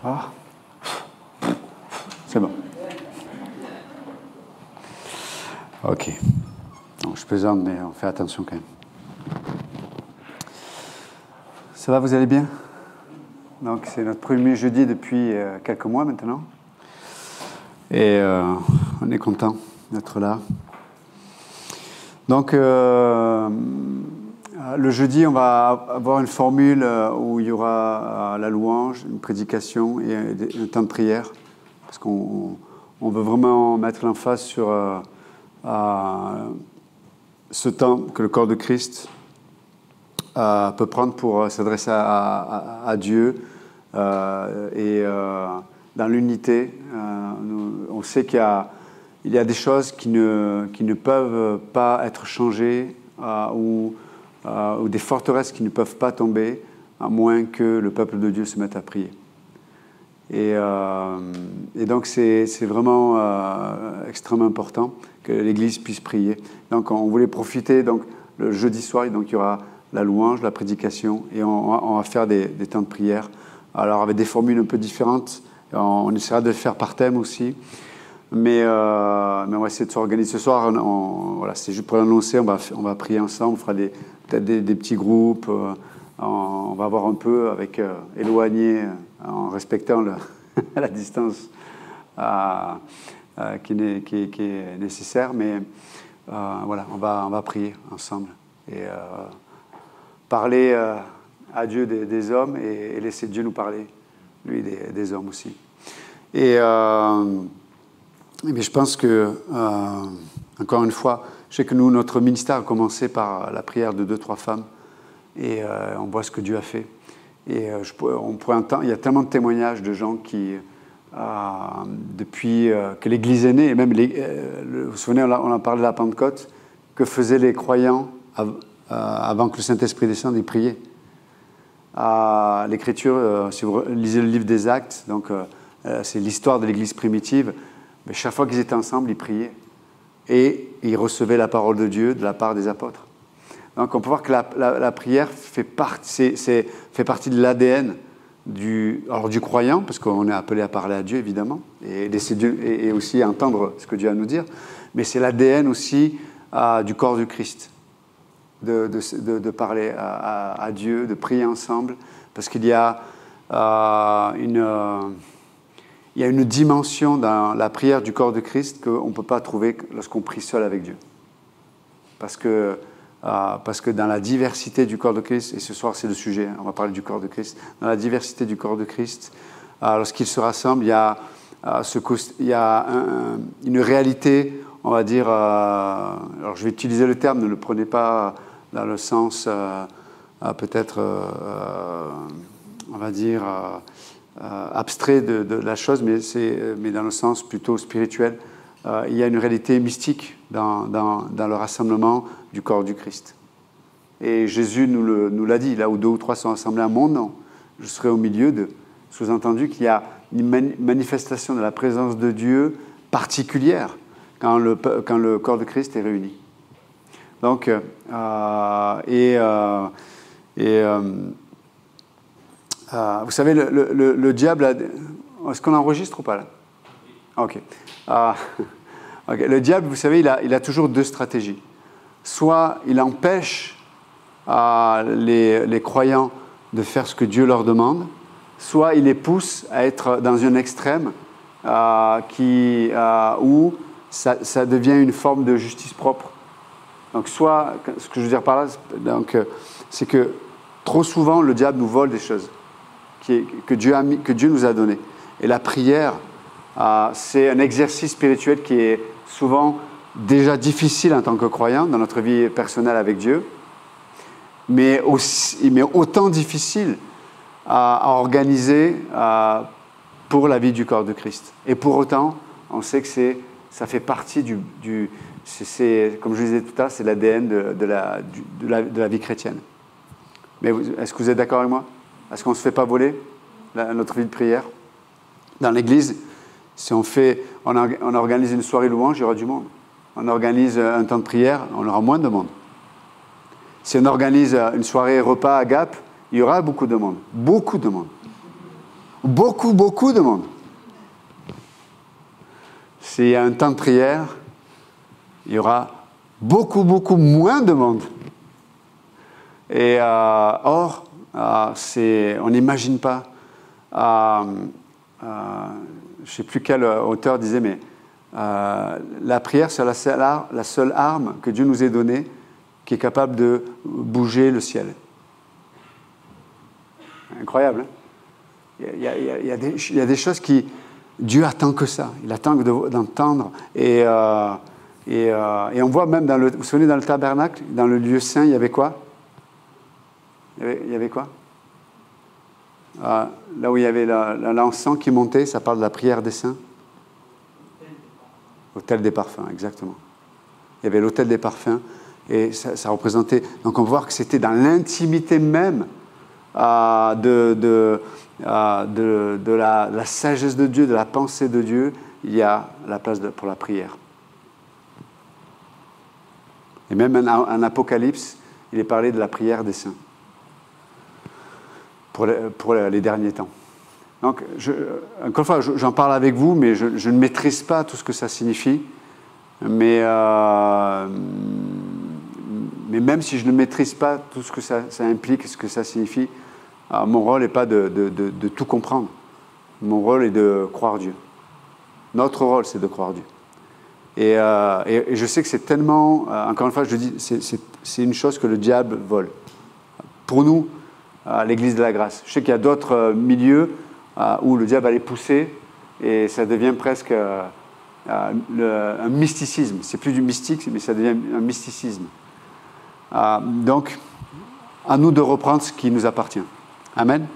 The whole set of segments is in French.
Ah. C'est bon. Ok. Non, je plaisante, mais on fait attention quand même. Ça va, vous allez bien? Donc, c'est notre premier jeudi depuis quelques mois maintenant. Et on est content d'être là. Donc, le jeudi, on va avoir une formule où il y aura la louange, une prédication et un temps de prière. Parce qu'on veut vraiment mettre l'emphase sur ce temps que le corps de Christ peut prendre pour s'adresser à Dieu et dans l'unité. On sait qu'il y a des choses qui ne peuvent pas être changées ou des forteresses qui ne peuvent pas tomber à moins que le peuple de Dieu se mette à prier. Et donc c'est vraiment extrêmement important que l'Église puisse prier. Donc on voulait profiter, donc le jeudi soir, donc il y aura la louange, la prédication, et on va faire des temps de prière. Alors avec des formules un peu différentes, on essaiera de le faire par thème aussi, mais on va essayer de s'organiser. Ce soir, voilà, c'est juste pour l'annoncer, on va prier ensemble, on fera peut-être des petits groupes, on va voir un peu avec éloigné, en respectant la distance qui est nécessaire, mais voilà, on va prier ensemble et parler à Dieu des hommes et laisser Dieu nous parler, lui, des hommes aussi. Mais je pense que, encore une fois, je sais que nous, notre ministère a commencé par la prière de 2-3 femmes et on voit ce que Dieu a fait. Et on pourrait entendre, il y a tellement de témoignages de gens qui, depuis que l'Église est née, et même, vous vous souvenez, on en parlait de la Pentecôte, que faisaient les croyants avant que le Saint-Esprit descende, ils priaient. L'Écriture, si vous lisez le livre des Actes, donc c'est l'histoire de l'Église primitive, mais chaque fois qu'ils étaient ensemble, ils priaient. Et ils recevaient la parole de Dieu de la part des apôtres. Donc on peut voir que la prière fait partie de l'ADN du croyant, parce qu'on est appelé à parler à Dieu, évidemment, et laisser Dieu, et aussi entendre ce que Dieu a à nous dire, mais c'est l'ADN aussi du corps du Christ, de parler à Dieu, de prier ensemble, parce qu'il y a une dimension dans la prière du corps de Christ qu'on ne peut pas trouver lorsqu'on prie seul avec Dieu. Parce que dans la diversité du corps de Christ, et ce soir c'est le sujet, on va parler du corps de Christ, dans la diversité du corps de Christ, lorsqu'ils se rassemblent, il y a une réalité, on va dire, alors je vais utiliser le terme, ne le prenez pas dans le sens peut-être, on va dire, abstrait de la chose, mais dans le sens plutôt spirituel. Il y a une réalité mystique dans le rassemblement du corps du Christ. Et Jésus nous l'a dit, là où 2 ou 3 sont assemblés à mon nom, je serai au milieu d'eux. Sous-entendu qu'il y a une manifestation de la présence de Dieu particulière quand le corps de Christ est réuni. Donc, vous savez, le diable est-ce qu'on enregistre ou pas là? Ok. Okay. Le diable, vous savez, il a toujours 2 stratégies. Soit il empêche les croyants de faire ce que Dieu leur demande, soit il les pousse à être dans un extrême où ça devient une forme de justice propre. Donc, soit, ce que je veux dire par là, c'est que trop souvent, le diable nous vole des choses que Dieu nous a données. Et la prière, c'est un exercice spirituel qui est souvent déjà difficile en tant que croyant dans notre vie personnelle avec Dieu, mais autant difficile à organiser pour la vie du corps de Christ. Et pour autant, on sait que ça fait partie comme je le disais tout à l'heure, c'est l'ADN de la vie chrétienne. Mais est-ce que vous êtes d'accord avec moi? Est-ce qu'on ne se fait pas voler notre vie de prière? Dans l'Église, si on organise une soirée louange, il y aura du monde. On organise un temps de prière, on aura moins de monde. Si on organise une soirée repas à Gap, il y aura beaucoup de monde. Beaucoup de monde. beaucoup, beaucoup de monde. S'il y a un temps de prière, il y aura beaucoup, beaucoup moins de monde. Et or, on n'imagine pas. Je ne sais plus quel auteur disait, mais la prière, c'est la seule arme que Dieu nous ait donnée qui est capable de bouger le ciel. Incroyable, hein? Il y a des choses qui... Dieu attend que ça. Il attend d'entendre. Et on voit même, vous vous souvenez, dans le tabernacle, dans le lieu saint, il y avait quoi? Il y avait quoi? Là où il y avait l'encens qui montait, ça parle de la prière des saints. L'autel des parfums, exactement. Il y avait l'autel des parfums. Et ça représentait... Donc on voit que c'était dans l'intimité même de la sagesse de Dieu, de la pensée de Dieu, il y a la place pour la prière. Et même en Apocalypse, il est parlé de la prière des saints pour les derniers temps. Donc, encore une fois, j'en parle avec vous, mais je ne maîtrise pas tout ce que ça signifie. Mais même si je ne maîtrise pas tout ce que ça implique, ce que ça signifie, mon rôle n'est pas de tout comprendre. Mon rôle est de croire Dieu. Notre rôle, c'est de croire Dieu. Et je sais que c'est tellement... encore une fois, je dis, c'est une chose que le diable vole. Pour nous, l'Église de la grâce. Je sais qu'il y a d'autres milieux où le diable va les pousser et ça devient presque un mysticisme. C'est plus du mystique, mais ça devient un mysticisme. Donc, à nous de reprendre ce qui nous appartient. Amen.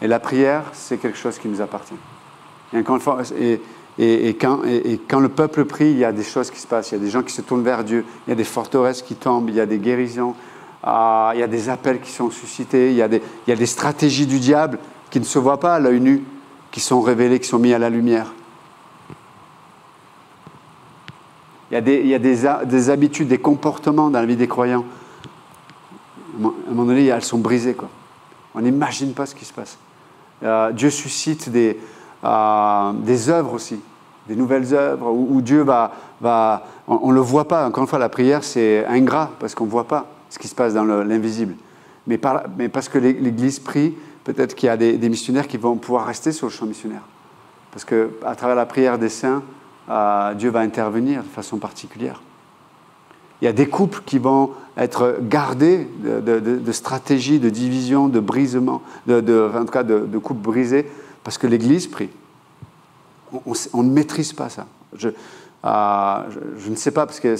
Et la prière, c'est quelque chose qui nous appartient. Et encore une fois, quand le peuple prie, il y a des choses qui se passent. Il y a des gens qui se tournent vers Dieu. Il y a des forteresses qui tombent. Il y a des guérisons. Il y a des appels qui sont suscités. Il y a des stratégies du diable qui ne se voient pas à l'œil nu, qui sont révélées, qui sont mises à la lumière. Il y a des habitudes, des comportements dans la vie des croyants. À un moment donné, elles sont brisées, quoi. On n'imagine pas ce qui se passe. Dieu suscite des œuvres aussi, des nouvelles œuvres où Dieu on ne le voit pas. Encore une fois, la prière, c'est ingrat parce qu'on ne voit pas ce qui se passe dans l'invisible. Mais parce que l'Église prie, peut-être qu'il y a des missionnaires qui vont pouvoir rester sur le champ missionnaire. Parce qu'à travers la prière des saints, Dieu va intervenir de façon particulière. Il y a des couples qui vont être gardés de stratégies, de division, de brisement, en tout cas de couples brisés, parce que l'Église prie. On ne maîtrise pas ça. Je ne sais pas, parce qu'il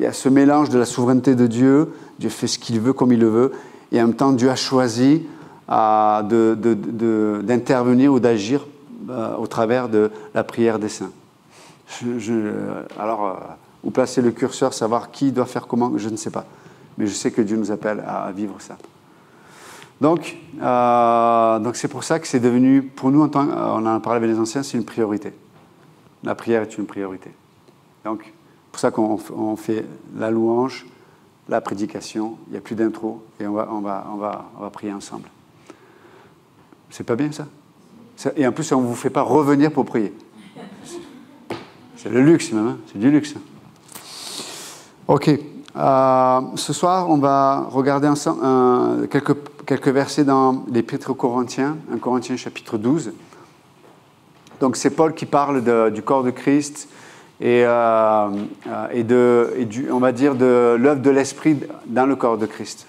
y a ce mélange de la souveraineté de Dieu, Dieu fait ce qu'il veut comme il le veut, et en même temps Dieu a choisi d'intervenir ou d'agir au travers de la prière des saints. Où placer le curseur, savoir qui doit faire comment, je ne sais pas. Mais je sais que Dieu nous appelle à vivre ça. Donc c'est pour ça que c'est devenu, pour nous, on en a parlé avec les anciens, c'est une priorité. La prière est une priorité. Donc, c'est pour ça qu'on fait la louange, la prédication, il n'y a plus d'intro, et on va prier ensemble. C'est pas bien ça? Et en plus, on ne vous fait pas revenir pour prier. C'est le luxe même, hein? C'est du luxe. Ok. Ce soir, on va regarder ensemble quelques versets dans l'Épître aux Corinthiens, 1 Corinthiens chapitre 12. Donc c'est Paul qui parle du corps de Christ et on va dire de l'œuvre de l'Esprit dans le corps de Christ.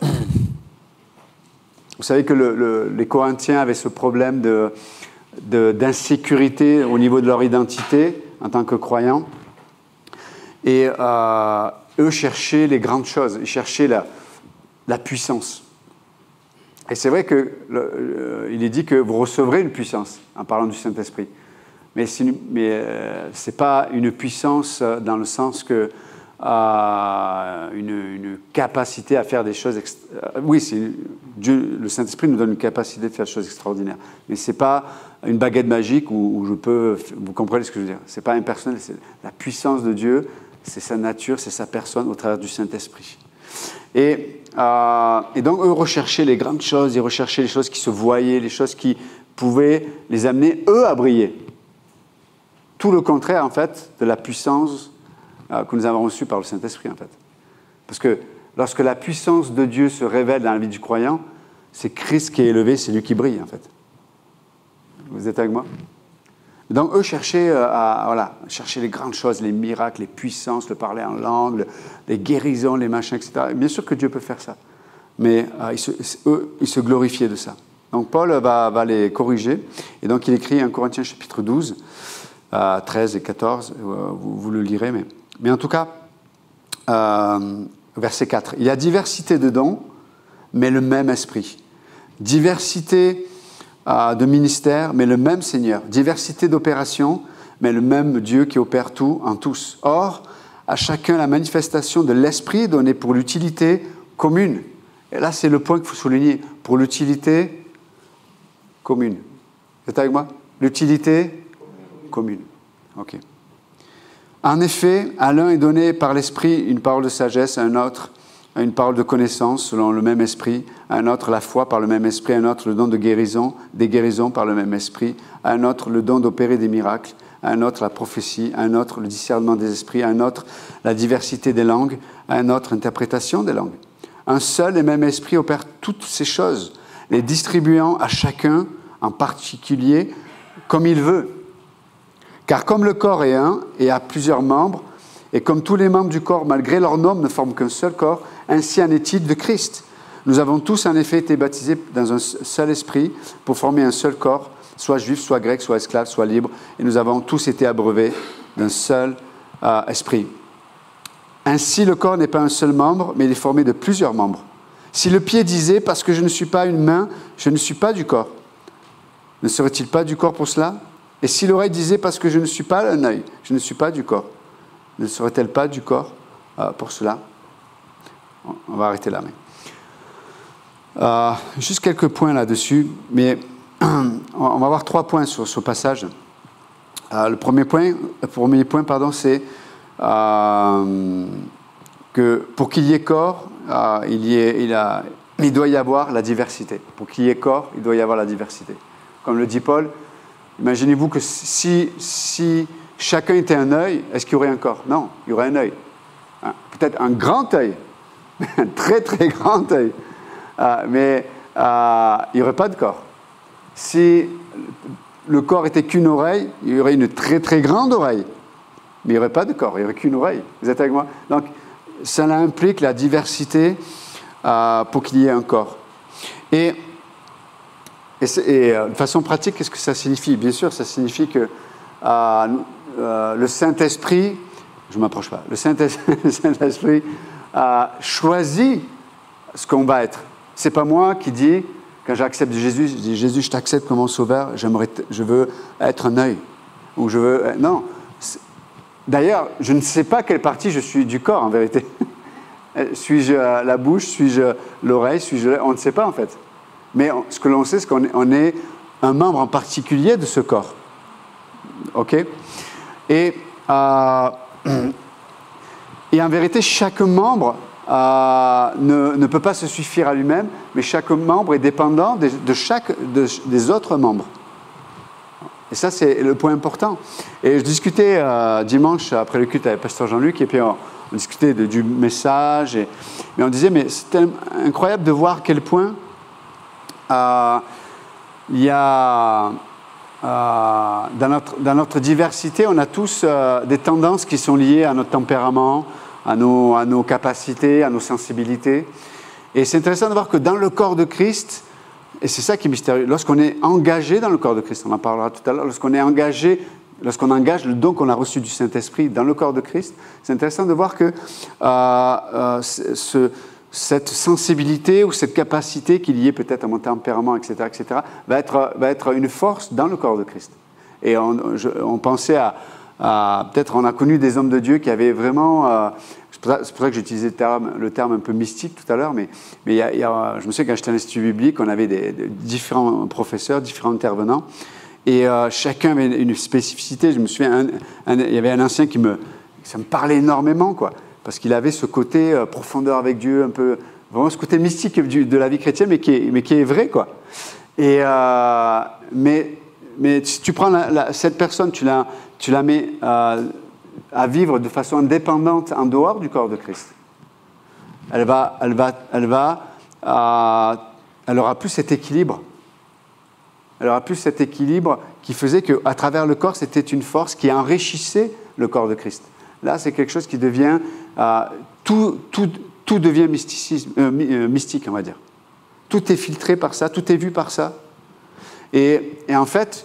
Vous savez que les Corinthiens avaient ce problème d'insécurité au niveau de leur identité en tant que croyants. Et eux cherchaient les grandes choses, ils cherchaient la puissance. Et c'est vrai qu'il est dit que vous recevrez une puissance en parlant du Saint-Esprit. Mais ce n'est pas une puissance dans le sens que une capacité à faire des choses... oui, Dieu, le Saint-Esprit nous donne une capacité de faire des choses extraordinaires. Mais ce n'est pas une baguette magique où je peux... Vous comprenez ce que je veux dire? Ce n'est pas impersonnel, c'est la puissance de Dieu, c'est sa nature, c'est sa personne au travers du Saint-Esprit. Et et donc, eux recherchaient les grandes choses, ils recherchaient les choses qui se voyaient, les choses qui pouvaient les amener, eux, à briller. Tout le contraire, en fait, de la puissance que nous avons reçue par le Saint-Esprit, en fait. Parce que lorsque la puissance de Dieu se révèle dans la vie du croyant, c'est Christ qui est élevé, c'est lui qui brille, en fait. Vous êtes avec moi? Donc, eux cherchaient chercher les grandes choses, les miracles, les puissances, le parler en langue, les guérisons, les machins, etc. Et bien sûr que Dieu peut faire ça. Mais eux, ils se glorifiaient de ça. Donc, Paul va les corriger. Et donc, il écrit 1 Corinthiens chapitre 12, 13 et 14. Vous le lirez. Mais en tout cas, verset 4. Il y a diversité de dons, mais le même esprit. Diversité de ministères, mais le même Seigneur. Diversité d'opérations, mais le même Dieu qui opère tout en tous. Or, à chacun la manifestation de l'Esprit donnée pour l'utilité commune. Et là, c'est le point qu'il faut souligner. Pour l'utilité commune. Vous êtes avec moi? L'utilité commune. OK. En effet, à l'un est donné par l'Esprit une parole de sagesse, à un autre une parole de connaissance selon le même esprit, à un autre la foi par le même esprit, à un autre le don de guérison, des guérisons par le même esprit, à un autre le don d'opérer des miracles, à un autre la prophétie, à un autre le discernement des esprits, à un autre la diversité des langues, à un autre l'interprétation des langues. Un seul et même esprit opère toutes ces choses, les distribuant à chacun en particulier comme il veut. Car comme le corps est un et a plusieurs membres, et comme tous les membres du corps, malgré leur nombre, ne forment qu'un seul corps, ainsi en est-il de Christ. Nous avons tous en effet été baptisés dans un seul esprit pour former un seul corps, soit juif, soit grec, soit esclave, soit libre, et nous avons tous été abreuvés d'un seul esprit. Ainsi, le corps n'est pas un seul membre, mais il est formé de plusieurs membres. Si le pied disait « parce que je ne suis pas une main, je ne suis pas du corps », ne serait-il pas du corps pour cela? Et si l'oreille disait « parce que je ne suis pas un œil, je ne suis pas du corps », ne serait-elle pas du corps pour cela? On va arrêter là. Juste quelques points là-dessus, mais on va avoir 3 points sur ce passage. Le premier point, c'est que pour qu'il y ait corps, il doit y avoir la diversité. Pour qu'il y ait corps, il doit y avoir la diversité. Comme le dit Paul, imaginez-vous que si chacun était un œil, est-ce qu'il y aurait un corps? Non, il y aurait un œil. Peut-être un grand œil, un très très grand œil, mais il n'y aurait pas de corps. Si le corps était qu'une oreille, il y aurait une très très grande oreille, mais il n'y aurait pas de corps, il n'y aurait qu'une oreille. Vous êtes avec moi? Donc, ça implique la diversité pour qu'il y ait un corps. Et de façon pratique, qu'est-ce que ça signifie? Bien sûr, ça signifie que le Saint-Esprit, je ne m'approche pas, le Saint-Esprit choisit ce qu'on va être. Ce n'est pas moi qui dis, quand j'accepte Jésus, je dis Jésus, je t'accepte comme mon sauveur, je veux être un œil. Ou je veux. Non. D'ailleurs, je ne sais pas quelle partie je suis du corps en vérité. Suis-je la bouche, suis-je l'oreille, on ne sait pas en fait. Mais ce que l'on sait, c'est qu'on est un membre en particulier de ce corps. OK? Et en vérité, chaque membre ne peut pas se suffire à lui-même, mais chaque membre est dépendant des autres membres. Et ça, c'est le point important. Et je discutais dimanche, après le culte, avec Pasteur Jean-Luc, et puis on discutait du message, mais on disait, mais c'est incroyable de voir à quel point il y a... dans notre diversité, on a tous des tendances qui sont liées à notre tempérament, à nos capacités, à nos sensibilités. Et c'est intéressant de voir que dans le corps de Christ, et c'est ça qui est mystérieux, lorsqu'on est engagé dans le corps de Christ, on en parlera tout à l'heure, lorsqu'on engage le don qu'on a reçu du Saint-Esprit dans le corps de Christ, c'est intéressant de voir que cette sensibilité ou cette capacité qui est liée peut-être à mon tempérament, etc., va être une force dans le corps de Christ. Et on pensait peut-être on a connu des hommes de Dieu qui avaient vraiment... c'est pour ça que j'utilisais le terme un peu mystique tout à l'heure, mais je me souviens quand j'étais à l'Institut biblique, on avait différents professeurs, différents intervenants, et chacun avait une spécificité. Je me souviens, il y avait un ancien ça me parlait énormément, quoi. Parce qu'il avait ce côté profondeur avec Dieu, un peu vraiment ce côté mystique de la vie chrétienne, mais qui est vrai, quoi. Et, mais si tu prends cette personne, tu la mets à vivre de façon indépendante en dehors du corps de Christ. Elle aura plus cet équilibre. Elle aura plus cet équilibre qui faisait qu'à travers le corps, c'était une force qui enrichissait le corps de Christ. Là, c'est quelque chose qui devient... tout devient mystique, on va dire. Tout est filtré par ça, tout est vu par ça. Et en fait,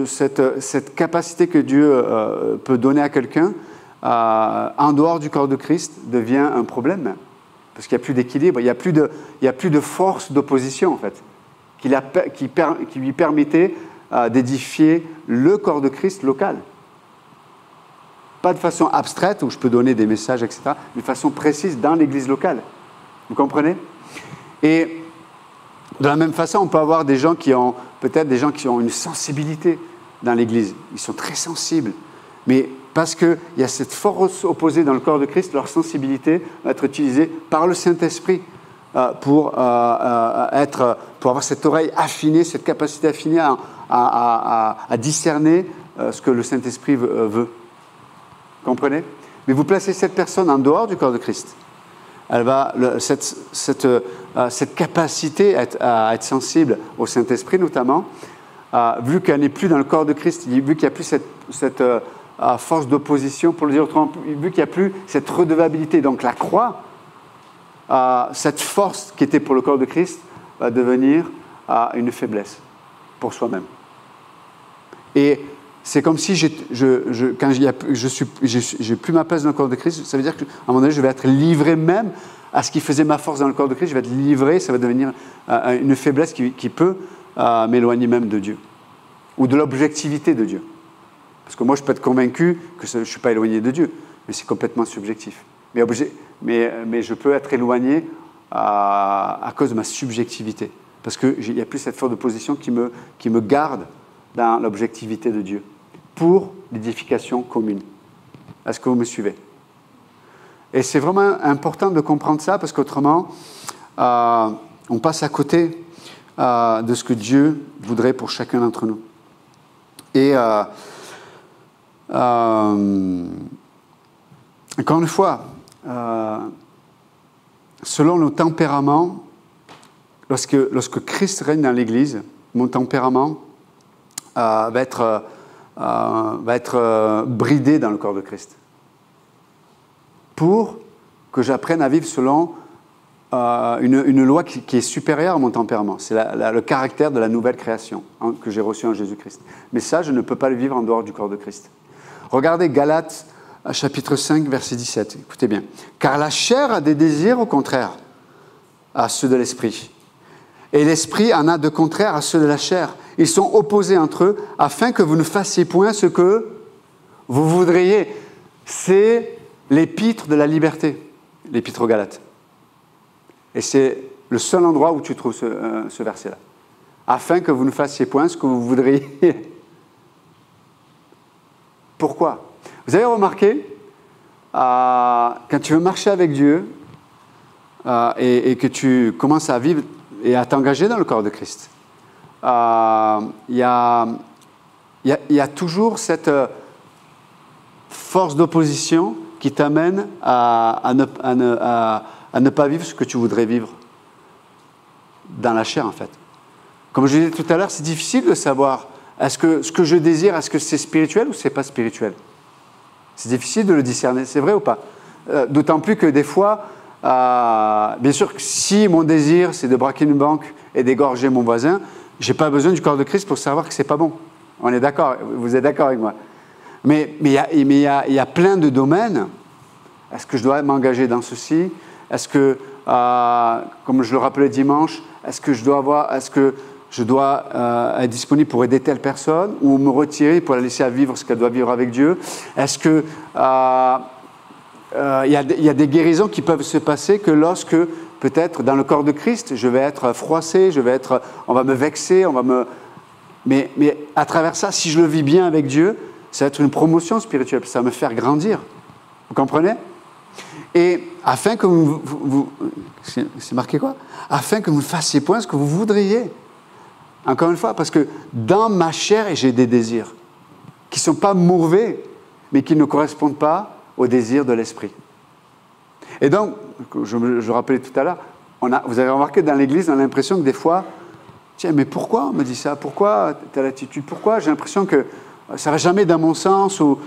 cette capacité que Dieu peut donner à quelqu'un, en dehors du corps de Christ, devient un problème. Parce qu'il n'y a plus d'équilibre, il n'y a plus de force d'opposition, en fait, qui lui permettait d'édifier le corps de Christ local. Pas de façon abstraite, où je peux donner des messages, etc., mais de façon précise dans l'église locale. Vous comprenez? Et de la même façon, on peut avoir des gens qui ont, peut-être des gens qui ont une sensibilité dans l'église. Ils sont très sensibles. Mais parce qu'il y a cette force opposée dans le corps de Christ, leur sensibilité va être utilisée par le Saint-Esprit pour avoir cette oreille affinée, cette capacité affinée à discerner ce que le Saint-Esprit veut. Comprenez? Mais vous placez cette personne en dehors du corps de Christ. Elle va, cette capacité à être sensible au Saint-Esprit notamment, vu qu'elle n'est plus dans le corps de Christ, vu qu'il n'y a plus cette force d'opposition, pour le dire autrement, vu qu'il n'y a plus cette redevabilité. Donc la croix, cette force qui était pour le corps de Christ, va devenir une faiblesse pour soi-même. Et c'est comme si quand j'ai plus ma place dans le corps de Christ, ça veut dire qu'à un moment donné, je vais être livré même à ce qui faisait ma force dans le corps de Christ. Je vais être livré, ça va devenir une faiblesse qui peut m'éloigner même de Dieu ou de l'objectivité de Dieu. Parce que moi, je peux être convaincu que je ne suis pas éloigné de Dieu, mais c'est complètement subjectif. Mais je peux être éloigné à cause de ma subjectivité, parce qu'il n'y a plus cette force de position qui me garde dans l'objectivité de Dieu, pour l'édification commune. Est-ce que vous me suivez? Et c'est vraiment important de comprendre ça, parce qu'autrement, on passe à côté de ce que Dieu voudrait pour chacun d'entre nous. Et encore une fois, selon nos tempéraments, lorsque Christ règne dans l'Église, mon tempérament va être bridé dans le corps de Christ. Pour que j'apprenne à vivre selon une loi qui est supérieure à mon tempérament. C'est le caractère de la nouvelle création que j'ai reçue en Jésus-Christ. Mais ça, je ne peux pas le vivre en dehors du corps de Christ. Regardez Galates, chapitre 5, verset 17. Écoutez bien. « Car la chair a des désirs au contraire à ceux de l'esprit. Et l'esprit en a de contraire à ceux de la chair. Ils sont opposés entre eux, afin que vous ne fassiez point ce que vous voudriez. » C'est l'épître de la liberté, l'épître aux Galates. Et c'est le seul endroit où tu trouves ce verset-là. Afin que vous ne fassiez point ce que vous voudriez. Pourquoi? Vous avez remarqué, quand tu veux marcher avec Dieu et que tu commences à vivre et à t'engager dans le corps de Christ, il y a toujours cette force d'opposition qui t'amène à ne pas vivre ce que tu voudrais vivre dans la chair, en fait. Comme je disais tout à l'heure, c'est difficile de savoir est-ce que ce que je désire, est-ce que c'est spirituel ou c'est pas spirituel? C'est difficile de le discerner, c'est vrai ou pas? D'autant plus que des fois, bien sûr que si mon désir c'est de braquer une banque et d'égorger mon voisin, j'ai pas besoin du corps de Christ pour savoir que c'est pas bon. On est d'accord? Vous êtes d'accord avec moi? Mais il y a plein de domaines. Est-ce que je dois m'engager dans ceci? Est-ce que, comme je le rappelais dimanche, est-ce que je dois être disponible pour aider telle personne ou me retirer pour la laisser à vivre ce qu'elle doit vivre avec Dieu? Est-ce que il y a des guérisons qui peuvent se passer que lorsque, peut-être, dans le corps de Christ, je vais être froissé, on va me vexer, mais à travers ça, si je le vis bien avec Dieu, ça va être une promotion spirituelle, ça va me faire grandir. Vous comprenez? Et afin que c'est marqué quoi? Afin que vous ne fassiez point ce que vous voudriez. Encore une fois, parce que dans ma chair, j'ai des désirs qui ne sont pas mauvais, mais qui ne correspondent pas aux désirs de l'esprit. Et donc, je rappelais tout à l'heure, vous avez remarqué dans l'Église, on a l'impression que des fois, tiens, mais pourquoi on me dit ça? Pourquoi telle attitude? Pourquoi j'ai l'impression que ça ne va jamais dans mon sens? Ou,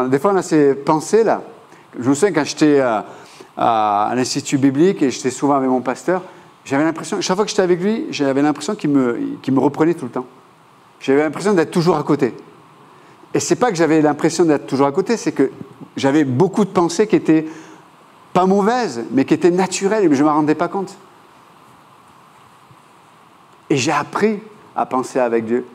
des fois, on a ces pensées-là. Je me souviens quand j'étais à l'Institut biblique et j'étais souvent avec mon pasteur, j'avais l'impression, chaque fois que j'étais avec lui, j'avais l'impression qu'il me reprenait tout le temps. J'avais l'impression d'être toujours à côté. Et c'est pas que j'avais l'impression d'être toujours à côté, c'est que j'avais beaucoup de pensées qui étaient pas mauvaises, mais qui étaient naturelles et je ne m'en rendais pas compte. Et j'ai appris à penser avec Dieu.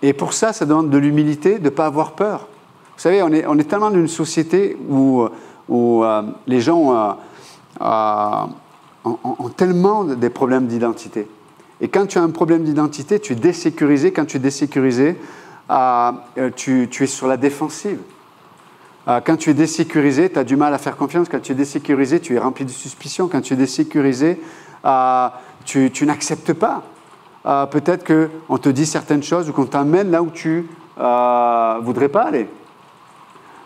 Et pour ça, ça demande de l'humilité, de ne pas avoir peur. Vous savez, on est tellement dans une société où les gens ont tellement des problèmes d'identité. Et quand tu as un problème d'identité, tu es désécurisé. Quand tu es désécurisé, tu es sur la défensive. Quand tu es désécurisé, tu as du mal à faire confiance. Quand tu es désécurisé, tu es rempli de suspicion. Quand tu es désécurisé, tu n'acceptes pas. Peut-être qu'on te dit certaines choses ou qu'on t'emmène là où tu ne voudrais pas aller.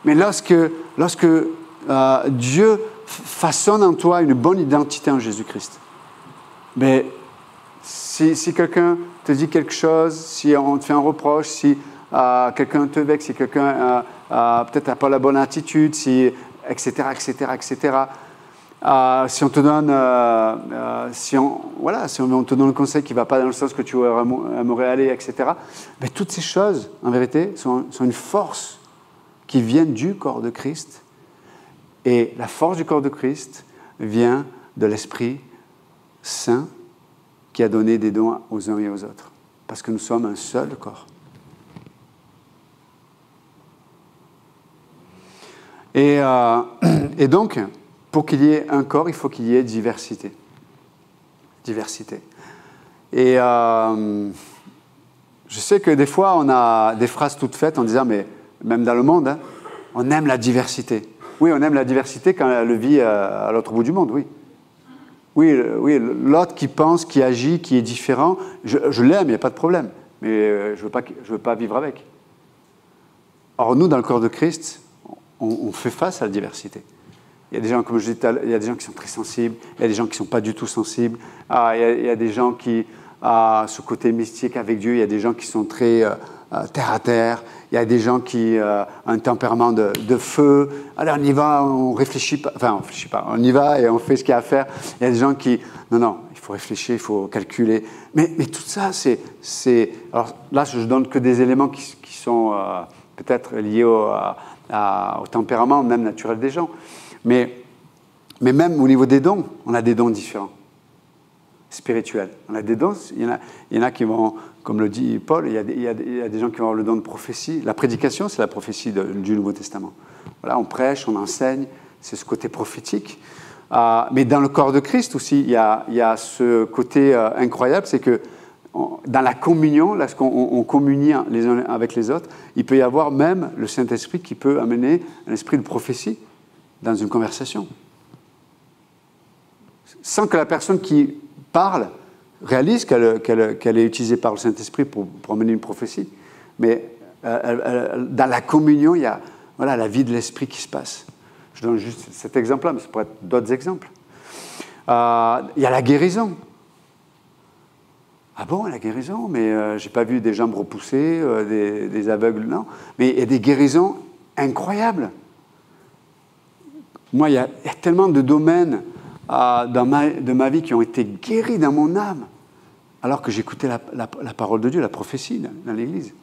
Mais lorsque Dieu façonne en toi une bonne identité en Jésus-Christ, mais si quelqu'un te dit quelque chose, si on te fait un reproche, si quelqu'un te vexe, si quelqu'un peut-être n'a pas la bonne attitude, etc., si on te donne, si on te donne un conseil qui ne va pas dans le sens que tu aimerais aller, etc., mais toutes ces choses, en vérité, sont une force qui vient du corps de Christ. Et la force du corps de Christ vient de l'Esprit Saint qui a donné des dons aux uns et aux autres. Parce que nous sommes un seul corps. Et donc, pour qu'il y ait un corps, il faut qu'il y ait diversité. Diversité. Et je sais que des fois, on a des phrases toutes faites en disant, mais même dans le monde, on aime la diversité. Oui, on aime la diversité quand elle vit à l'autre bout du monde, oui. Oui, l'autre qui pense, qui agit, qui est différent, je l'aime, il n'y a pas de problème. Mais je veux pas vivre avec. Or, nous, dans le corps de Christ, on fait face à la diversité. Il y a des gens, comme je disais, il y a des gens qui sont très sensibles, il y a des gens qui ne sont pas du tout sensibles, il y a des gens qui ont ce côté mystique avec Dieu, il y a des gens qui sont très terre à terre, il y a des gens qui ont un tempérament de feu. Alors on y va, on réfléchit pas, on y va et on fait ce qu'il y a à faire. Il y a des gens qui, non, il faut réfléchir, il faut calculer. Mais tout ça, c'est... Alors là, je ne donne que des éléments qui sont peut-être liés au tempérament, même naturel des gens. Mais même au niveau des dons, on a des dons différents, spirituels. On a des dons, il y en a qui vont, comme le dit Paul, il y a des gens qui vont avoir le don de prophétie. La prédication, c'est la prophétie du Nouveau Testament. Voilà, on prêche, on enseigne, c'est ce côté prophétique. Mais dans le corps de Christ aussi, il y a ce côté incroyable, c'est que dans la communion, lorsqu'on communie les uns avec les autres, il peut y avoir même le Saint-Esprit qui peut amener un esprit de prophétie dans une conversation. Sans que la personne qui parle réalise qu'elle est utilisée par le Saint-Esprit pour amener une prophétie. Mais dans la communion, il y a la vie de l'Esprit qui se passe. Je donne juste cet exemple-là, mais ça pourrait être d'autres exemples. Il y a la guérison. Ah bon, la guérison? Mais je n'ai pas vu des jambes repoussées, des aveugles, non. Mais il y a des guérisons incroyables. Moi, il y a tellement de domaines de ma vie qui ont été guéris dans mon âme, alors que j'écoutais la parole de Dieu, la prophétie dans l'Église,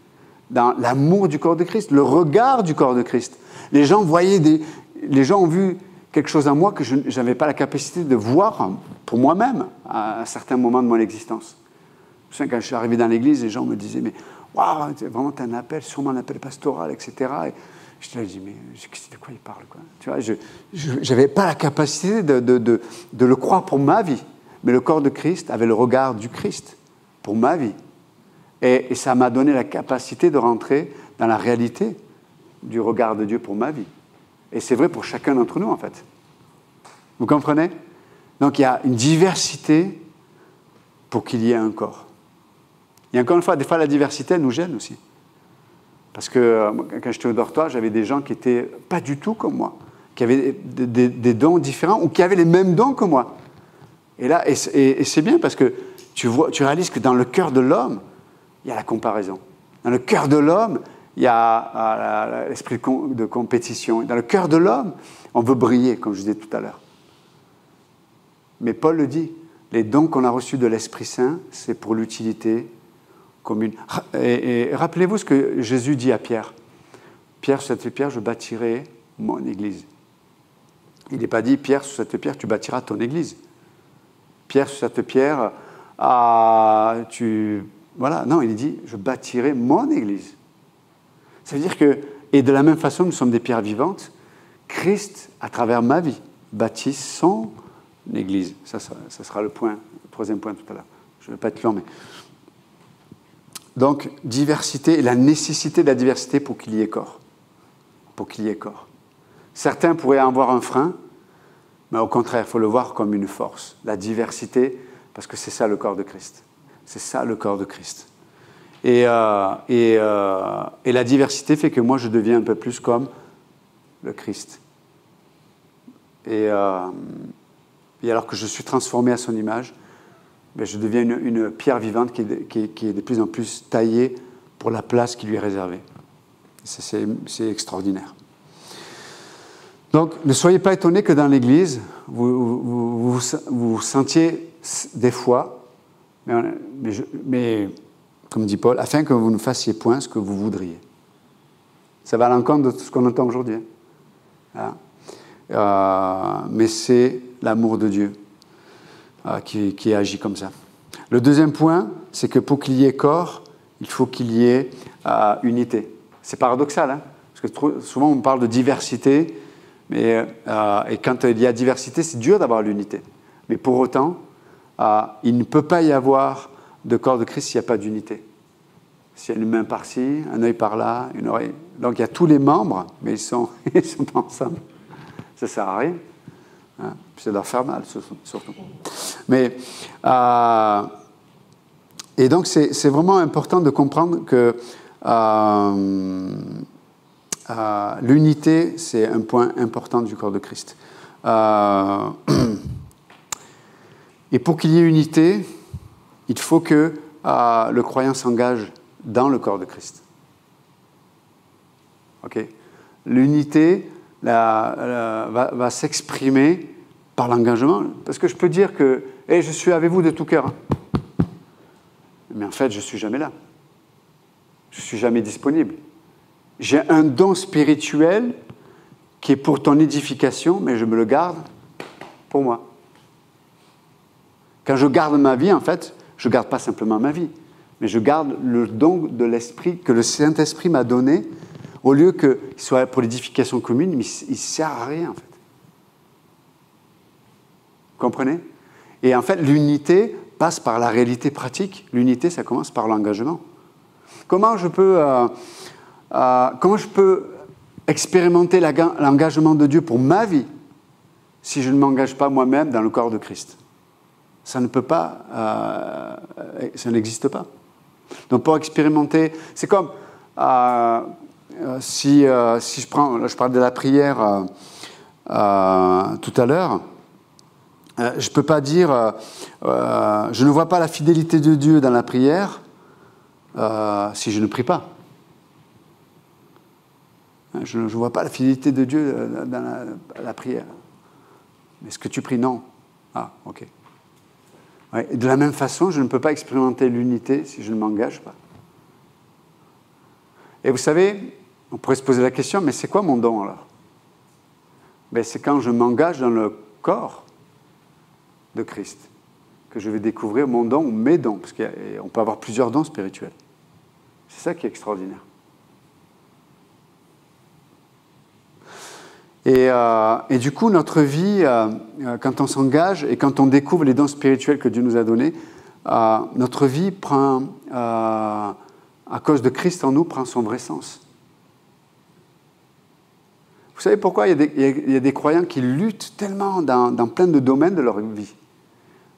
dans l'amour du corps de Christ, le regard du corps de Christ. Les gens ont vu quelque chose en moi que je n'avais pas la capacité de voir pour moi-même à un certain moment de mon existence. Je sais, quand je suis arrivé dans l'Église, les gens me disaient, mais waouh, vraiment, tu as un appel, sûrement un appel pastoral, etc. Et je te dis, mais de quoi il parle, quoi? Tu vois, je n'avais pas la capacité de le croire pour ma vie. Mais le corps de Christ avait le regard du Christ pour ma vie. Et ça m'a donné la capacité de rentrer dans la réalité du regard de Dieu pour ma vie. Et c'est vrai pour chacun d'entre nous, en fait. Vous comprenez? Donc, il y a une diversité pour qu'il y ait un corps. Et encore une fois, des fois, la diversité, elle nous gêne aussi. Parce que quand j'étais au dortoir, j'avais des gens qui n'étaient pas du tout comme moi, qui avaient des dons différents ou qui avaient les mêmes dons que moi. Et là, et c'est bien parce que tu réalises que dans le cœur de l'homme, il y a la comparaison. Dans le cœur de l'homme, il y a l'esprit de compétition. Dans le cœur de l'homme, on veut briller, comme je disais tout à l'heure. Mais Paul le dit, les dons qu'on a reçus de l'Esprit Saint, c'est pour l'utilité commune. Et rappelez-vous ce que Jésus dit à Pierre. Pierre, sur cette pierre, je bâtirai mon église. Il n'est pas dit, Pierre, sur cette pierre, tu bâtiras ton église. Pierre, sur cette pierre, voilà, non, il dit, je bâtirai mon église. Ça veut dire que, et de la même façon, nous sommes des pierres vivantes, Christ, à travers ma vie, bâtit son église. Ça sera le troisième point tout à l'heure. Je ne vais pas être long, mais... Donc, diversité et la nécessité de la diversité pour qu'il y ait corps. Pour qu'il y ait corps. Certains pourraient en voir un frein, mais au contraire, il faut le voir comme une force. La diversité, parce que c'est ça le corps de Christ. C'est ça le corps de Christ. Et la diversité fait que moi, je deviens un peu plus comme le Christ. Et alors que je suis transformé à son image, ben je deviens une pierre vivante qui est de plus en plus taillée pour la place qui lui est réservée. C'est extraordinaire. Donc, ne soyez pas étonnés que dans l'Église, vous sentiez des fois, mais comme dit Paul, afin que vous ne fassiez point ce que vous voudriez. Ça va à l'encontre de ce qu'on entend aujourd'hui. Hein. Mais c'est l'amour de Dieu qui agit comme ça. Le deuxième point, c'est que pour qu'il y ait corps, il faut qu'il y ait unité. C'est paradoxal, hein, parce que souvent on parle de diversité, et quand il y a diversité, c'est dur d'avoir l'unité. Mais pour autant, il ne peut pas y avoir de corps de Christ s'il n'y a pas d'unité. S'il y a une main par-ci, un œil par-là, une oreille. Donc il y a tous les membres, mais ils sont pas ensemble. Ça ne sert à rien. Hein, ça doit faire mal, surtout. Mais, et donc, c'est vraiment important de comprendre que l'unité, c'est un point important du corps de Christ. Et pour qu'il y ait unité, il faut que le croyant s'engage dans le corps de Christ. Okay. L'unité va s'exprimer par l'engagement. Parce que je peux dire que je suis avec vous de tout cœur. Hein. Mais en fait, je ne suis jamais là. Je ne suis jamais disponible. J'ai un don spirituel qui est pour ton édification, mais je me le garde pour moi. Quand je garde ma vie, en fait, je ne garde pas simplement ma vie, mais je garde le don de l'Esprit que le Saint-Esprit m'a donné, au lieu qu'il soit pour l'édification commune, mais il ne sert à rien, en fait. Vous comprenez? Et en fait, l'unité passe par la réalité pratique. L'unité, ça commence par l'engagement. Comment je peux expérimenter l'engagement de Dieu pour ma vie si je ne m'engage pas moi-même dans le corps de Christ? Ça ne peut pas, ça n'existe pas. Donc pour expérimenter, c'est comme si je parle de la prière tout à l'heure, je ne peux pas dire je ne vois pas la fidélité de Dieu dans la prière si je ne prie pas. Je ne vois pas la fidélité de Dieu dans la prière. Est-ce que tu pries? Non. Ah, ok. Ouais, de la même façon, je ne peux pas expérimenter l'unité si je ne m'engage pas. Et vous savez, on pourrait se poser la question, mais c'est quoi mon don alors? Ben, c'est quand je m'engage dans le corps de Christ que je vais découvrir mon don ou mes dons, parce qu'on peut avoir plusieurs dons spirituels. C'est ça qui est extraordinaire. Et du coup, notre vie, quand on s'engage et quand on découvre les dons spirituels que Dieu nous a donnés, notre vie prend, à cause de Christ en nous, prend son vrai sens. Vous savez pourquoi il y a des croyants qui luttent tellement dans plein de domaines de leur vie?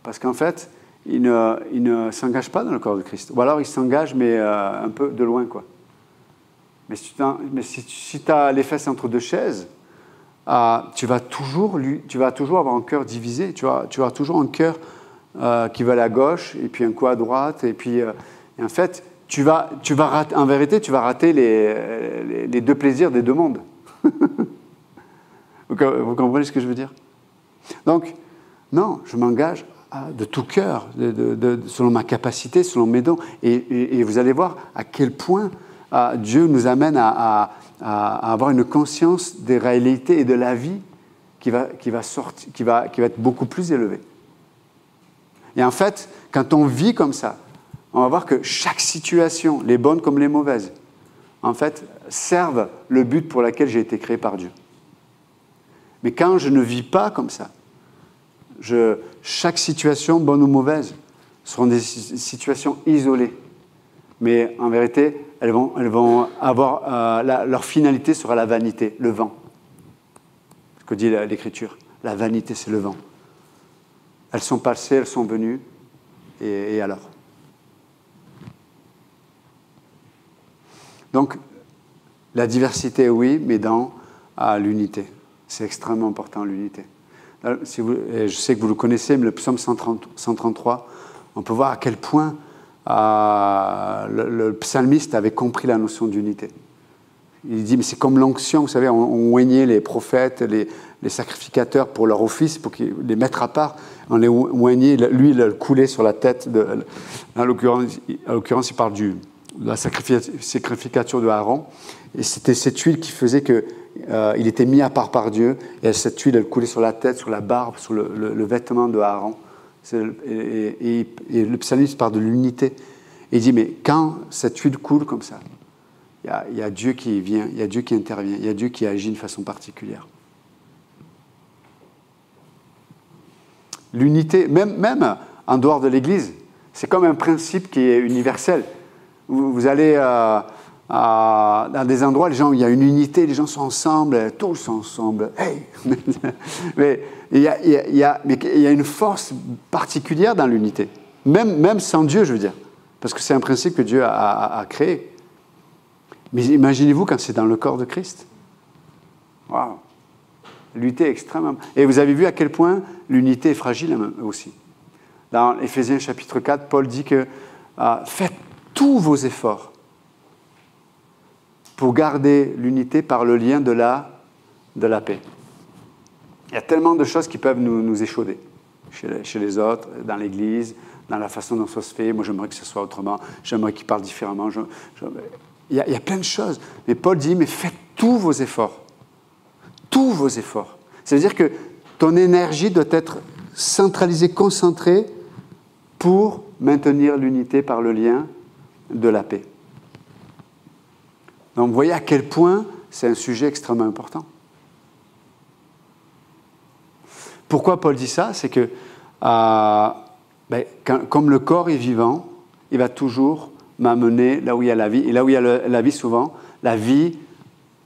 Parce qu'en fait, ils ne s'engagent pas dans le corps de Christ. Ou alors ils s'engagent, mais un peu de loin, quoi. Mais si tu as les fesses entre deux chaises, tu vas toujours avoir un cœur divisé. Tu vas toujours un cœur qui va aller à gauche, et puis un coup à droite, et puis... et en fait, en vérité, tu vas rater les deux plaisirs des deux mondes. Vous comprenez ce que je veux dire? Donc, non, je m'engage de tout cœur, selon ma capacité, selon mes dons. Et vous allez voir à quel point Dieu nous amène à avoir une conscience des réalités et de la vie qui va être beaucoup plus élevée. Et en fait, quand on vit comme ça, on va voir que chaque situation, les bonnes comme les mauvaises, en fait, servent le but pour lequel j'ai été créé par Dieu. Mais quand je ne vis pas comme ça, chaque situation, bonne ou mauvaise, seront des situations isolées. Mais en vérité, elles vont avoir... leur finalité sera la vanité, le vent. Ce que dit l'Écriture. La vanité, c'est le vent. Elles sont passées, elles sont venues, et alors? Donc, la diversité, oui, mais dans l'unité. C'est extrêmement important, l'unité. Je sais que vous le connaissez, mais le psaume 133, on peut voir à quel point le psalmiste avait compris la notion d'unité. Il dit, mais c'est comme l'onction, vous savez, on oignait les prophètes, les sacrificateurs pour leur office, pour les mettre à part. On les oignait, lui, il le coulait sur la tête. En l'occurrence, il parle de la sacrificature de Aaron. Et c'était cette huile qui faisait qu'il était mis à part par Dieu. Et cette huile, elle coulait sur la tête, sur la barbe, sur le vêtement de Aaron. Et le psalmiste parle de l'unité. Et il dit, mais quand cette huile coule comme ça, il y a Dieu qui vient, il y a Dieu qui intervient, il y a Dieu qui agit d'une façon particulière. L'unité, même en dehors de l'Église, c'est comme un principe qui est universel. Vous allez dans des endroits, les gens, il y a une unité, les gens sont ensemble, tous sont ensemble. Hey. Mais il y a une force particulière dans l'unité, même sans Dieu, je veux dire, parce que c'est un principe que Dieu a créé. Mais imaginez-vous quand c'est dans le corps de Christ. Waouh! L'unité est extrêmement... Et vous avez vu à quel point l'unité est fragile aussi. Dans Éphésiens chapitre 4, Paul dit que faites tous vos efforts pour garder l'unité par le lien de la paix. Il y a tellement de choses qui peuvent nous échauder chez les autres, dans l'Église, dans la façon dont ça se fait. Moi, j'aimerais que ce soit autrement. J'aimerais qu'ils parlent différemment. Il y a plein de choses. Mais Paul dit, mais faites tous vos efforts. Tous vos efforts. Ça veut dire que ton énergie doit être centralisée, concentrée pour maintenir l'unité par le lien de la paix. Donc, vous voyez à quel point c'est un sujet extrêmement important. Pourquoi Paul dit ça? C'est que, comme le corps est vivant, il va toujours m'amener là où il y a la vie. Et là où il y a la vie, souvent, la vie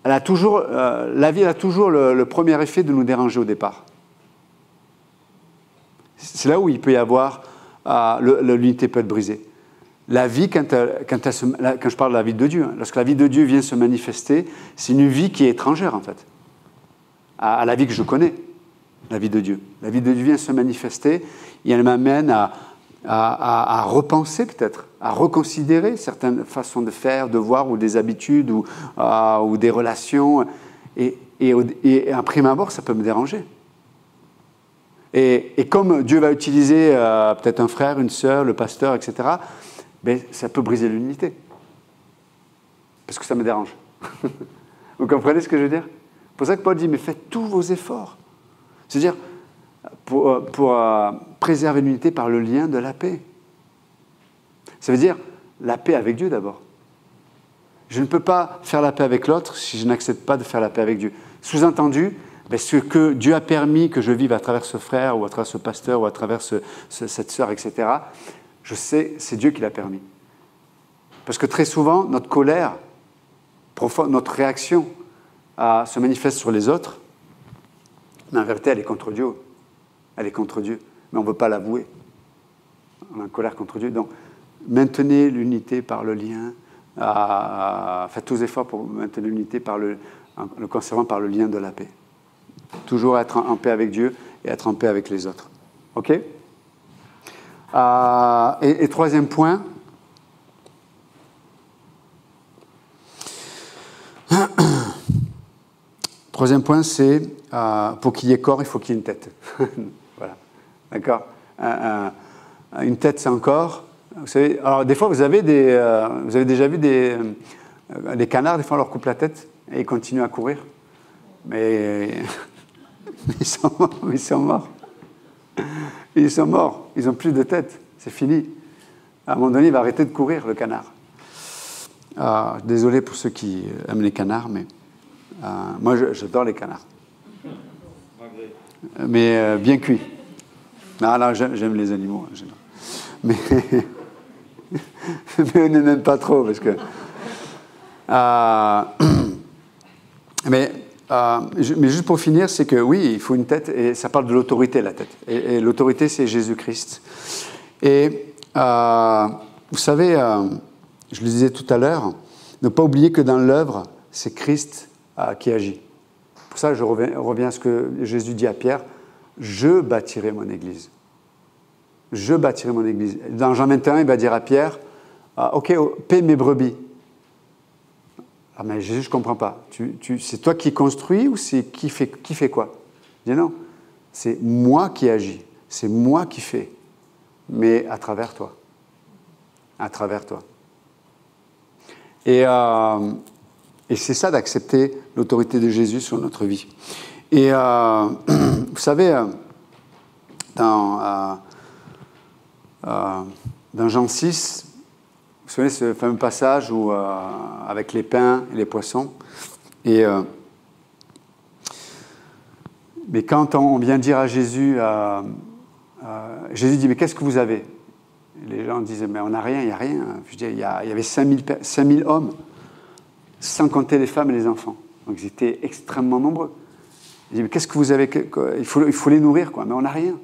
a toujours le premier effet de nous déranger au départ. C'est là où il peut y avoir, l'unité peut être brisée. La vie, quand je parle de la vie de Dieu, lorsque la vie de Dieu vient se manifester, c'est une vie qui est étrangère, en fait, à la vie que je connais, la vie de Dieu. La vie de Dieu vient se manifester et elle m'amène à repenser peut-être, à reconsidérer certaines façons de faire, de voir, ou des habitudes, ou des relations. Et à prime abord, ça peut me déranger. Et comme Dieu va utiliser peut-être un frère, une sœur, le pasteur, etc., ben, ça peut briser l'unité. Parce que ça me dérange. Vous comprenez ce que je veux dire? C'est pour ça que Paul dit, mais faites tous vos efforts. C'est-à-dire, pour préserver l'unité par le lien de la paix. Ça veut dire la paix avec Dieu d'abord. Je ne peux pas faire la paix avec l'autre si je n'accepte pas de faire la paix avec Dieu. Sous-entendu, ben, ce que Dieu a permis que je vive à travers ce frère, ou à travers ce pasteur, ou à travers cette sœur, etc., je sais, c'est Dieu qui l'a permis. Parce que très souvent, notre colère, notre réaction, se manifeste sur les autres, mais en vérité, elle est contre Dieu. Elle est contre Dieu, mais on ne veut pas l'avouer. On est en colère contre Dieu. Donc, maintenez l'unité par le lien. Faites tous les efforts pour maintenir l'unité le conservant par le lien de la paix. Toujours être en paix avec Dieu et être en paix avec les autres. OK? Et troisième point. Troisième point, c'est pour qu'il y ait corps, il faut qu'il y ait une tête. Voilà. D'accord? Une tête, c'est un corps. Vous savez, alors des fois, vous avez déjà vu des canards, des fois, on leur coupe la tête et ils continuent à courir. Mais ils sont morts. Ils sont morts. Ils n'ont plus de tête. C'est fini. À un moment donné, il va arrêter de courir, le canard. Désolé pour ceux qui aiment les canards, mais moi, j'adore les canards. Mais bien cuits. Non, j'aime les animaux. Mais on ne m'aime pas trop, parce que... Mais juste pour finir, c'est que oui, il faut une tête, et ça parle de l'autorité, la tête. Et l'autorité, c'est Jésus-Christ. Et vous savez, je le disais tout à l'heure, ne pas oublier que dans l'œuvre, c'est Christ qui agit. Pour ça, je reviens à ce que Jésus dit à Pierre, « Je bâtirai mon Église. Je bâtirai mon Église. » Dans Jean 21, il va dire à Pierre, « Ok, paie mes brebis. » Ah, mais Jésus, je ne comprends pas. C'est toi qui construis ou c'est qui fait quoi? Il dit non, c'est moi qui agis, c'est moi qui fais, mais à travers toi. À travers toi. Et c'est ça d'accepter l'autorité de Jésus sur notre vie. Et vous savez, dans Jean 6, vous savez ce fameux passage où, avec les pains et les poissons. Mais quand on vient dire à Jésus, Jésus dit, mais qu'est-ce que vous avez? Et les gens disaient, mais on n'a rien, il n'y a rien. Je dis, il y avait 5000 hommes, sans compter les femmes et les enfants. Donc ils étaient extrêmement nombreux. Il dit, mais qu'est-ce que vous avez? Il faut les nourrir, quoi. Mais on n'a rien.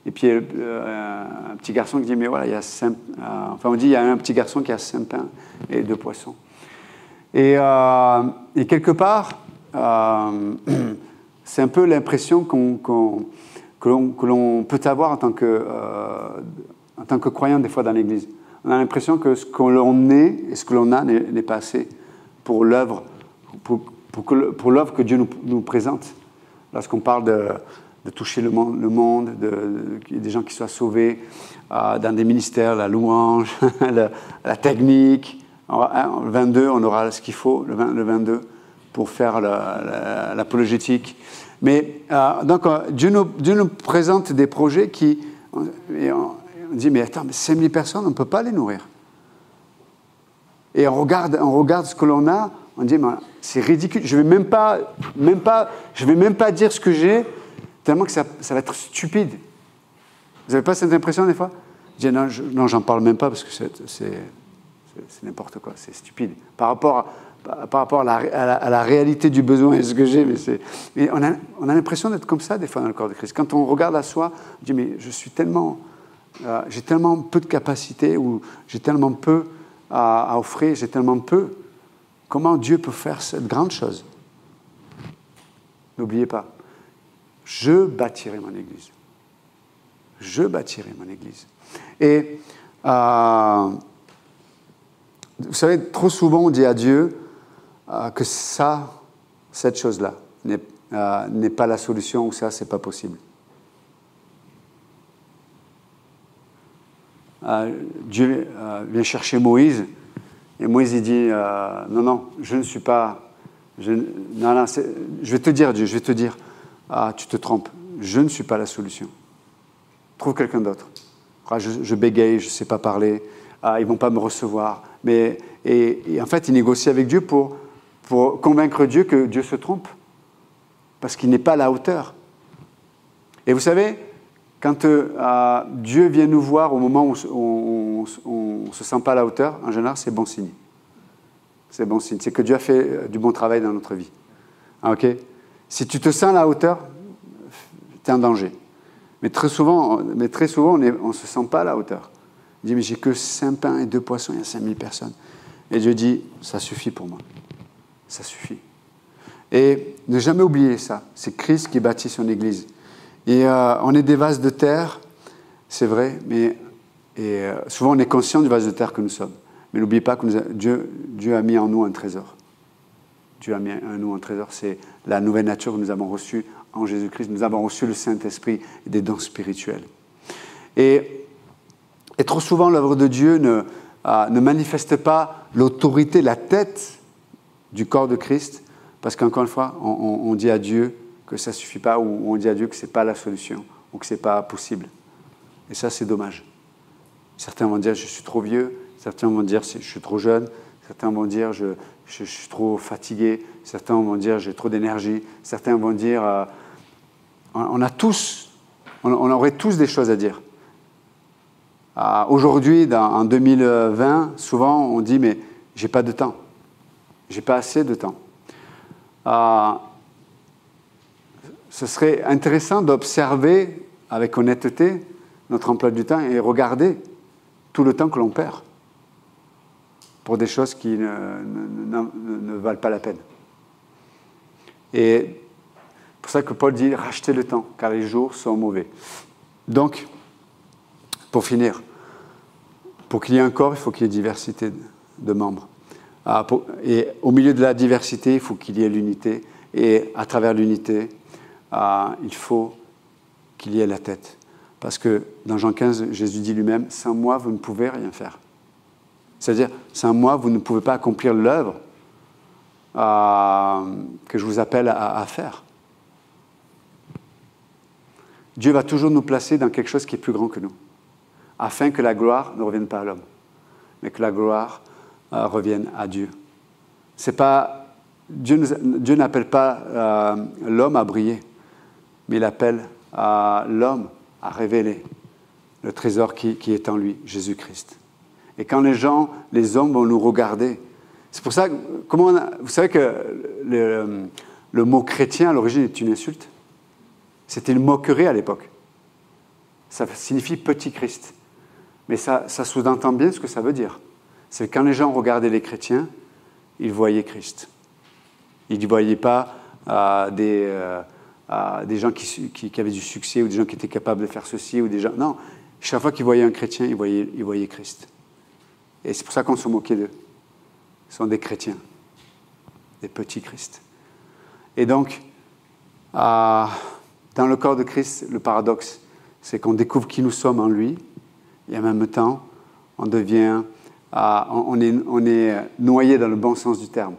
Et puis un petit garçon qui dit, mais voilà, il y a on dit, il y a un petit garçon qui a 5 pains et 2 poissons. Et quelque part, c'est un peu l'impression que l'on peut avoir en tant que croyant des fois dans l'Église. On a l'impression que ce que l'on est et ce que l'on a n'est pas assez pour l'œuvre, pour l'œuvre que Dieu nous présente. Lorsqu'on parle de toucher le monde, des gens qui soient sauvés, dans des ministères, la louange, la technique. Le 22, on aura ce qu'il faut, le 22, pour faire l'apologétique. Mais donc, Dieu nous présente des projets qui... Et on dit, mais attends, 5000 personnes, on ne peut pas les nourrir. Et on regarde ce que l'on a, on dit, c'est ridicule, je ne vais même pas dire ce que j'ai, tellement que ça va être stupide. Vous n'avez pas cette impression des fois? Je dis, non, j'en parle même pas parce que c'est n'importe quoi, c'est stupide. Par rapport à la réalité du besoin et ce que j'ai, mais on a l'impression d'être comme ça des fois dans le corps de Christ. Quand on regarde à soi, on dit, mais j'ai tellement peu de capacité ou j'ai tellement peu à offrir, j'ai tellement peu. Comment Dieu peut faire cette grande chose? N'oubliez pas. Je bâtirai mon Église. Je bâtirai mon Église. Et vous savez, trop souvent on dit à Dieu que cette chose-là n'est pas la solution ou ça, c'est pas possible. Dieu vient chercher Moïse et Moïse il dit non, je ne suis pas. Je vais te dire, Dieu, tu te trompes, je ne suis pas la solution. Trouve quelqu'un d'autre. Je bégaye, je ne sais pas parler, ils ne vont pas me recevoir. Et en fait, il négocie avec Dieu pour convaincre Dieu que Dieu se trompe, parce qu'il n'est pas à la hauteur. Et vous savez, quand Dieu vient nous voir au moment où on ne se sent pas à la hauteur, en général, c'est bon signe. C'est bon signe. C'est que Dieu a fait du bon travail dans notre vie. Ok? Si tu te sens à la hauteur, tu es en danger. Mais très souvent, on ne se sent pas à la hauteur. On dit, mais j'ai que 5 pains et 2 poissons, il y a 5000 personnes. Et Dieu dit, ça suffit pour moi. Ça suffit. Et ne jamais oublier ça. C'est Christ qui bâtit son Église. Et on est des vases de terre, c'est vrai, mais souvent on est conscient du vase de terre que nous sommes. Mais n'oubliez pas que Dieu a mis en nous un trésor. Dieu a mis en nous un trésor, c'est la nouvelle nature que nous avons reçue en Jésus-Christ. Nous avons reçu le Saint-Esprit et des dons spirituels. Et trop souvent, l'œuvre de Dieu ne manifeste pas l'autorité, la tête du corps de Christ, parce qu'encore une fois, on dit à Dieu que ça ne suffit pas, ou on dit à Dieu que ce n'est pas la solution, ou que ce n'est pas possible. Et ça, c'est dommage. Certains vont dire, je suis trop vieux. Certains vont dire, je suis trop jeune. Certains vont dire, je suis trop fatigué. Certains vont dire, j'ai trop d'énergie. Certains vont dire, on aurait tous des choses à dire. Aujourd'hui, en 2020, souvent, on dit, mais j'ai pas de temps. J'ai pas assez de temps. Ce serait intéressant d'observer avec honnêteté notre emploi du temps et regarder tout le temps que l'on perd pour des choses qui ne valent pas la peine. Et c'est pour ça que Paul dit « rachetez le temps, car les jours sont mauvais ». Donc, pour finir, pour qu'il y ait un corps, il faut qu'il y ait diversité de membres. Et au milieu de la diversité, il faut qu'il y ait l'unité. Et à travers l'unité, il faut qu'il y ait la tête. Parce que dans Jean 15, Jésus dit lui-même, sans moi, vous ne pouvez rien faire. C'est-à-dire, sans moi, vous ne pouvez pas accomplir l'œuvre que je vous appelle à faire. Dieu va toujours nous placer dans quelque chose qui est plus grand que nous, afin que la gloire ne revienne pas à l'homme, mais que la gloire revienne à Dieu. C'est pas, Dieu n'appelle pas l'homme à briller, mais il appelle l'homme à révéler le trésor qui est en lui, Jésus-Christ. Et quand les hommes vont nous regarder, c'est pour ça que, vous savez que le mot chrétien à l'origine est une insulte. C'était une moquerie à l'époque. Ça signifie petit Christ. Mais ça sous-entend bien ce que ça veut dire. C'est que quand les gens regardaient les chrétiens, ils voyaient Christ. Ils ne voyaient pas des gens qui avaient du succès ou des gens qui étaient capables de faire ceci ou des gens. Non, chaque fois qu'ils voyaient un chrétien, ils voyaient Christ. Et c'est pour ça qu'on se moquait d'eux. Ce sont des chrétiens, des petits Christ. Et donc, dans le corps de Christ, le paradoxe, c'est qu'on découvre qui nous sommes en lui, et en même temps, on est noyé dans le bon sens du terme,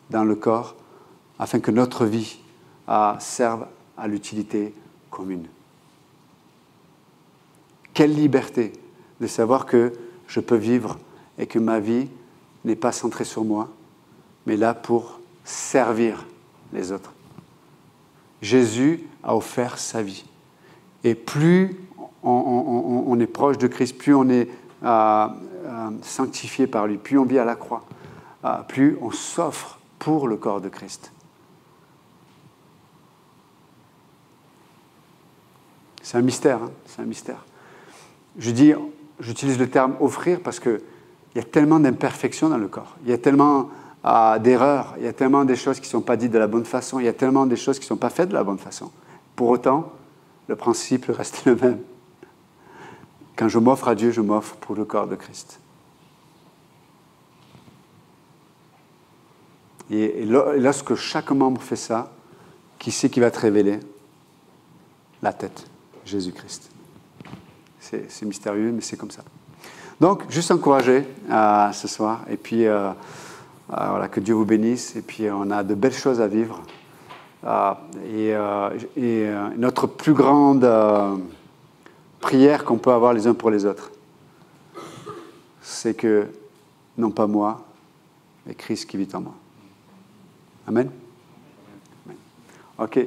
dans le corps, afin que notre vie serve à l'utilité commune. Quelle liberté de savoir que je peux vivre et que ma vie n'est pas centrée sur moi, mais là pour servir les autres. Jésus a offert sa vie. Et plus on est proche de Christ, plus on est sanctifié par lui, plus on vit à la croix, plus on s'offre pour le corps de Christ. C'est un mystère, hein, c'est un mystère. J'utilise le terme « offrir » parce qu'il y a tellement d'imperfections dans le corps. Il y a tellement d'erreurs, il y a tellement de choses qui ne sont pas dites de la bonne façon, il y a tellement de choses qui ne sont pas faites de la bonne façon. Pour autant, le principe reste le même. Quand je m'offre à Dieu, je m'offre pour le corps de Christ. Et lorsque chaque membre fait ça, qui c'est qui va te révéler? La tête, Jésus-Christ. C'est mystérieux, mais c'est comme ça. Donc, juste encourager ce soir, et puis voilà, que Dieu vous bénisse, et puis on a de belles choses à vivre. Et notre plus grande prière qu'on peut avoir les uns pour les autres, c'est que, non pas moi, mais Christ qui vit en moi. Amen. Amen. Ok.